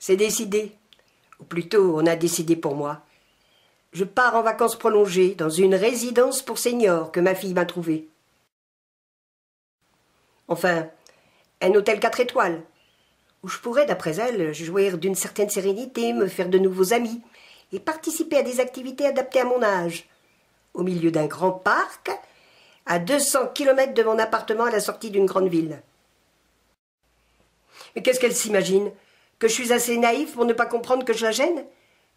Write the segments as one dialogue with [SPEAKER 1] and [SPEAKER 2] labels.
[SPEAKER 1] C'est décidé. Ou plutôt, on a décidé pour moi. Je pars en vacances prolongées dans une résidence pour seniors que ma fille m'a trouvée. Enfin, un hôtel 4 étoiles, où je pourrais, d'après elle, jouir d'une certaine sérénité, me faire de nouveaux amis et participer à des activités adaptées à mon âge, au milieu d'un grand parc, à 200 kilomètres de mon appartement à la sortie d'une grande ville. Mais qu'est-ce qu'elle s'imagine? Que je suis assez naïf pour ne pas comprendre que je la gêne?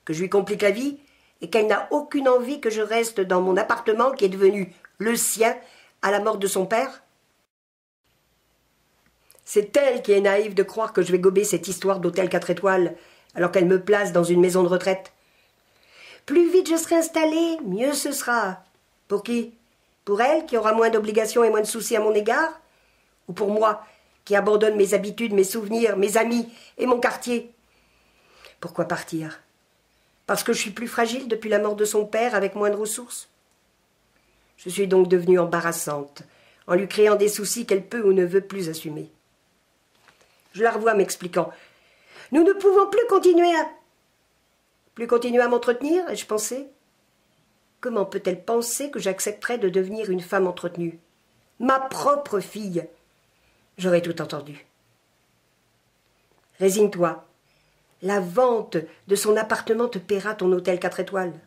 [SPEAKER 1] Que je lui complique la vie? Et qu'elle n'a aucune envie que je reste dans mon appartement qui est devenu le sien à la mort de son père? C'est elle qui est naïve de croire que je vais gober cette histoire d'hôtel 4 étoiles alors qu'elle me place dans une maison de retraite. Plus vite je serai installée, mieux ce sera. Pour qui? Pour elle, qui aura moins d'obligations et moins de soucis à mon égard? Ou pour moi, qui abandonne mes habitudes, mes souvenirs, mes amis et mon quartier? Pourquoi partir? Parce que je suis plus fragile depuis la mort de son père, avec moins de ressources? Je suis donc devenue embarrassante, en lui créant des soucis qu'elle peut ou ne veut plus assumer. Je la revois m'expliquant. « Nous ne pouvons plus continuer à m'entretenir ?» ai-je pensé. Comment peut-elle penser que j'accepterais de devenir une femme entretenue? Ma propre fille! J'aurais tout entendu. Résigne-toi. La vente de son appartement te paiera ton hôtel 4 étoiles.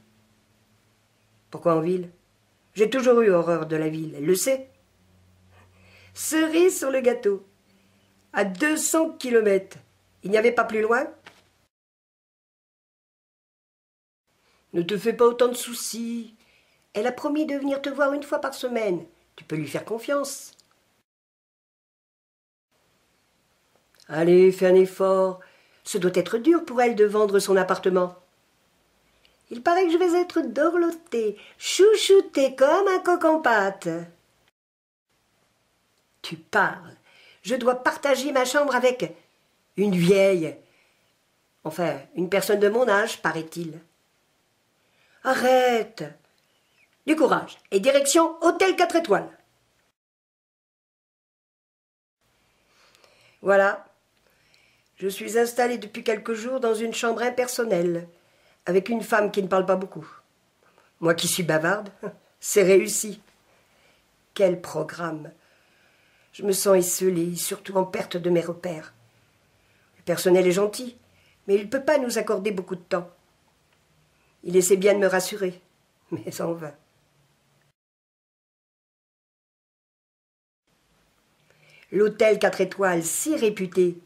[SPEAKER 1] Pourquoi en ville? J'ai toujours eu horreur de la ville, elle le sait. Cerise sur le gâteau. À 200 kilomètres. Il n'y avait pas plus loin? Ne te fais pas autant de soucis. Elle a promis de venir te voir une fois par semaine. Tu peux lui faire confiance. Allez, fais un effort. Ce doit être dur pour elle de vendre son appartement. Il paraît que je vais être dorlotée, chouchoutée comme un coq en pâte. Tu parles. Je dois partager ma chambre avec une vieille. Enfin, une personne de mon âge, paraît-il. Arrête. Du courage. Et direction hôtel 4 étoiles. Voilà. Je suis installée depuis quelques jours dans une chambre impersonnelle, avec une femme qui ne parle pas beaucoup. Moi qui suis bavarde, c'est réussi. Quel programme! Je me sens esseulée, surtout en perte de mes repères. Le personnel est gentil, mais il ne peut pas nous accorder beaucoup de temps. Il essaie bien de me rassurer, mais en vain. L'hôtel 4 étoiles, si réputé,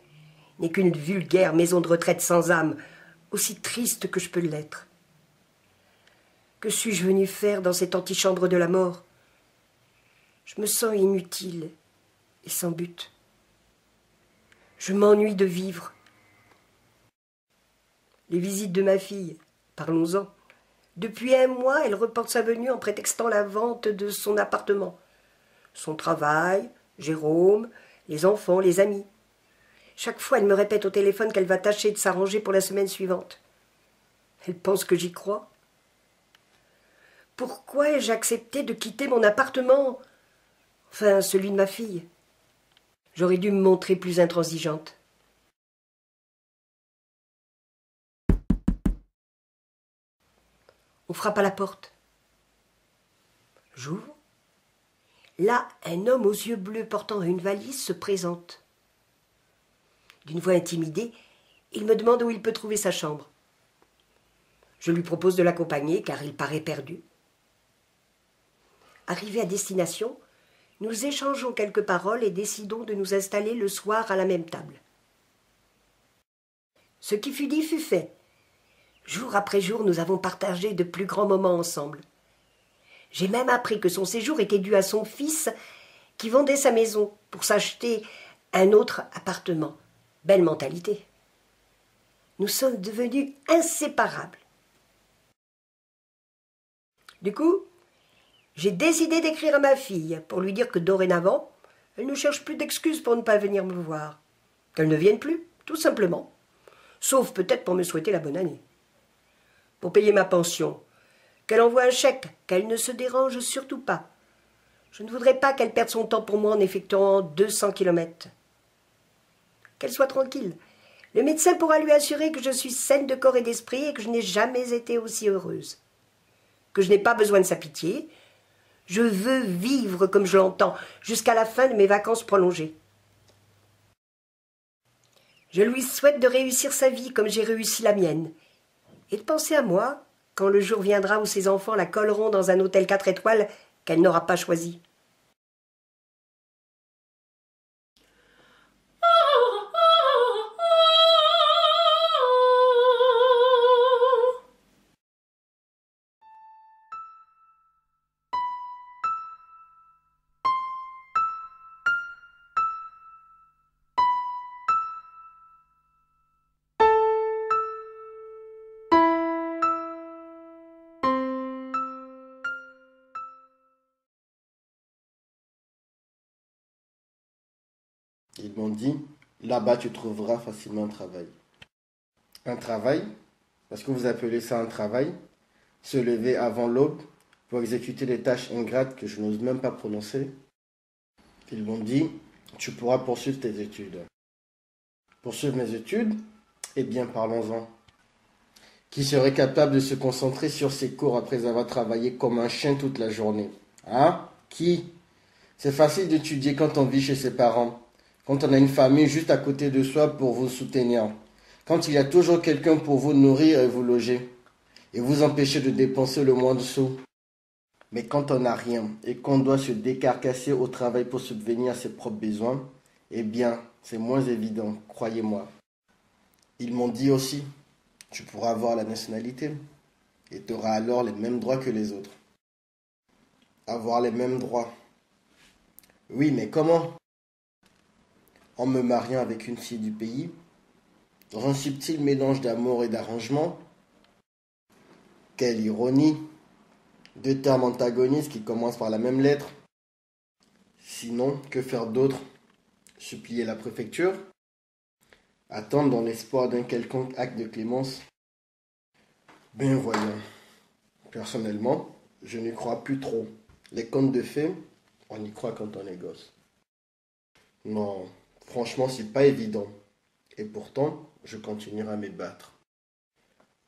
[SPEAKER 1] n'est qu'une vulgaire maison de retraite sans âme, aussi triste que je peux l'être. Que suis-je venue faire dans cette antichambre de la mort? Je me sens inutile et sans but. Je m'ennuie de vivre. Les visites de ma fille, parlons-en. Depuis un mois, elle reporte sa venue en prétextant la vente de son appartement. Son travail, Jérôme, les enfants, les amis. Chaque fois, elle me répète au téléphone qu'elle va tâcher de s'arranger pour la semaine suivante. Elle pense que j'y crois. Pourquoi ai-je accepté de quitter mon appartement? Enfin, celui de ma fille. J'aurais dû me montrer plus intransigeante. On frappe à la porte. J'ouvre. Là, un homme aux yeux bleus portant une valise se présente. D'une voix intimidée, il me demande où il peut trouver sa chambre. Je lui propose de l'accompagner car il paraît perdu. Arrivés à destination, nous échangeons quelques paroles et décidons de nous installer le soir à la même table. Ce qui fut dit fut fait. Jour après jour, nous avons partagé de plus grands moments ensemble. J'ai même appris que son séjour était dû à son fils qui vendait sa maison pour s'acheter un autre appartement. Belle mentalité. Nous sommes devenus inséparables. Du coup, j'ai décidé d'écrire à ma fille pour lui dire que dorénavant, elle ne cherche plus d'excuses pour ne pas venir me voir. Qu'elle ne vienne plus, tout simplement. Sauf peut-être pour me souhaiter la bonne année. Pour payer ma pension, qu'elle envoie un chèque, qu'elle ne se dérange surtout pas. Je ne voudrais pas qu'elle perde son temps pour moi en effectuant 200 kilomètres. Qu'elle soit tranquille. Le médecin pourra lui assurer que je suis saine de corps et d'esprit et que je n'ai jamais été aussi heureuse. Que je n'ai pas besoin de sa pitié. Je veux vivre comme je l'entends, jusqu'à la fin de mes vacances prolongées. Je lui souhaite de réussir sa vie comme j'ai réussi la mienne, et de penser à moi quand le jour viendra où ses enfants la colleront dans un hôtel 4 étoiles qu'elle n'aura pas choisi.
[SPEAKER 2] Ils m'ont dit, là-bas tu trouveras facilement un travail. Un travail, parce que vous appelez ça un travail, se lever avant l'aube pour exécuter des tâches ingrates que je n'ose même pas prononcer. Ils m'ont dit, tu pourras poursuivre tes études. Poursuivre mes études? Eh bien, parlons-en. Qui serait capable de se concentrer sur ses cours après avoir travaillé comme un chien toute la journée? Hein? Qui? C'est facile d'étudier quand on vit chez ses parents, quand on a une famille juste à côté de soi pour vous soutenir, quand il y a toujours quelqu'un pour vous nourrir et vous loger, et vous empêcher de dépenser le moindre sou. Mais quand on n'a rien et qu'on doit se décarcasser au travail pour subvenir à ses propres besoins, eh bien, c'est moins évident, croyez-moi. Ils m'ont dit aussi, tu pourras avoir la nationalité et tu auras alors les mêmes droits que les autres. Avoir les mêmes droits. Oui, mais comment? En me mariant avec une fille du pays, dans un subtil mélange d'amour et d'arrangement. Quelle ironie! Deux termes antagonistes qui commencent par la même lettre. Sinon, que faire d'autre? Supplier la préfecture? Attendre dans l'espoir d'un quelconque acte de clémence? Ben voyons. Personnellement, je n'y crois plus trop. Les contes de fées, on y croit quand on est gosse. Non, franchement, c'est pas évident. Et pourtant, je continuerai à me battre.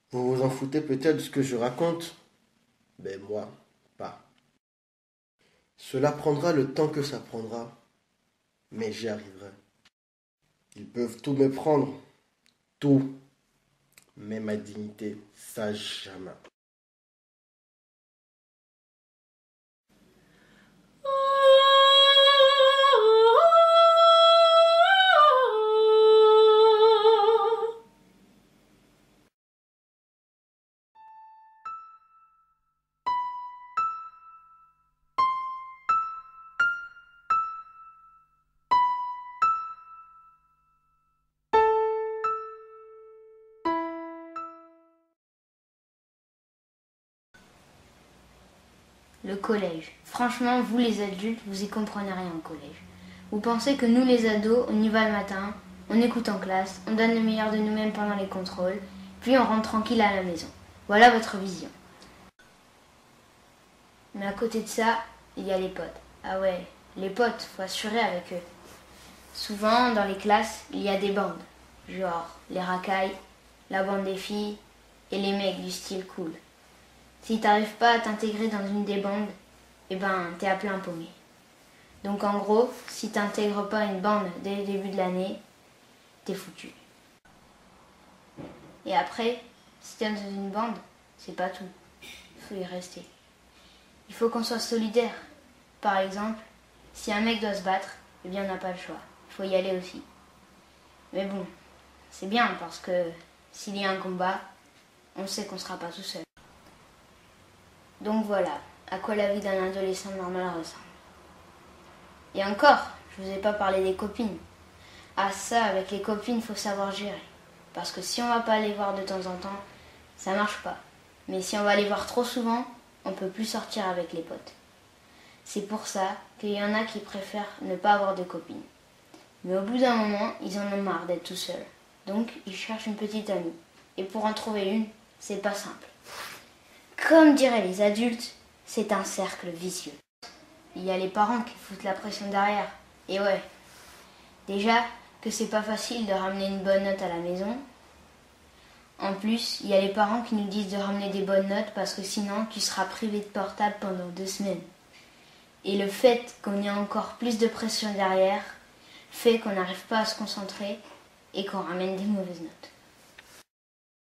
[SPEAKER 2] Vous vous en foutez peut-être de ce que je raconte? Ben moi, pas. Cela prendra le temps que ça prendra, mais j'y arriverai. Ils peuvent tout me prendre, tout, mais ma dignité, ça jamais.
[SPEAKER 3] Le collège. Franchement, vous les adultes, vous y comprenez rien au collège. Vous pensez que nous les ados, on y va le matin, on écoute en classe, on donne le meilleur de nous-mêmes pendant les contrôles, puis on rentre tranquille à la maison. Voilà votre vision. Mais à côté de ça, il y a les potes. Ah ouais, les potes, faut assurer avec eux. Souvent, dans les classes, il y a des bandes. Genre les racailles, la bande des filles et les mecs du style cool. Si t'arrives pas à t'intégrer dans une des bandes, eh ben t'es à plein paumé. Donc en gros, si t'intègres pas une bande dès le début de l'année, t'es foutu. Et après, si t'es dans une bande, c'est pas tout. Il faut y rester. Il faut qu'on soit solidaire. Par exemple, si un mec doit se battre, eh bien on n'a pas le choix. Il faut y aller aussi. Mais bon, c'est bien parce que s'il y a un combat, on sait qu'on sera pas tout seul. Donc voilà, à quoi la vie d'un adolescent normal ressemble. Et encore, je vous ai pas parlé des copines. Ah ça, avec les copines, faut savoir gérer. Parce que si on va pas les voir de temps en temps, ça marche pas. Mais si on va les voir trop souvent, on peut plus sortir avec les potes. C'est pour ça qu'il y en a qui préfèrent ne pas avoir de copines. Mais au bout d'un moment, ils en ont marre d'être tout seuls. Donc, ils cherchent une petite amie. Et pour en trouver une, c'est pas simple. Comme diraient les adultes, c'est un cercle vicieux. Il y a les parents qui foutent la pression derrière. Et ouais, déjà que c'est pas facile de ramener une bonne note à la maison. En plus, il y a les parents qui nous disent de ramener des bonnes notes parce que sinon tu seras privé de portable pendant 2 semaines. Et le fait qu'on ait encore plus de pression derrière fait qu'on n'arrive pas à se concentrer et qu'on ramène des mauvaises notes.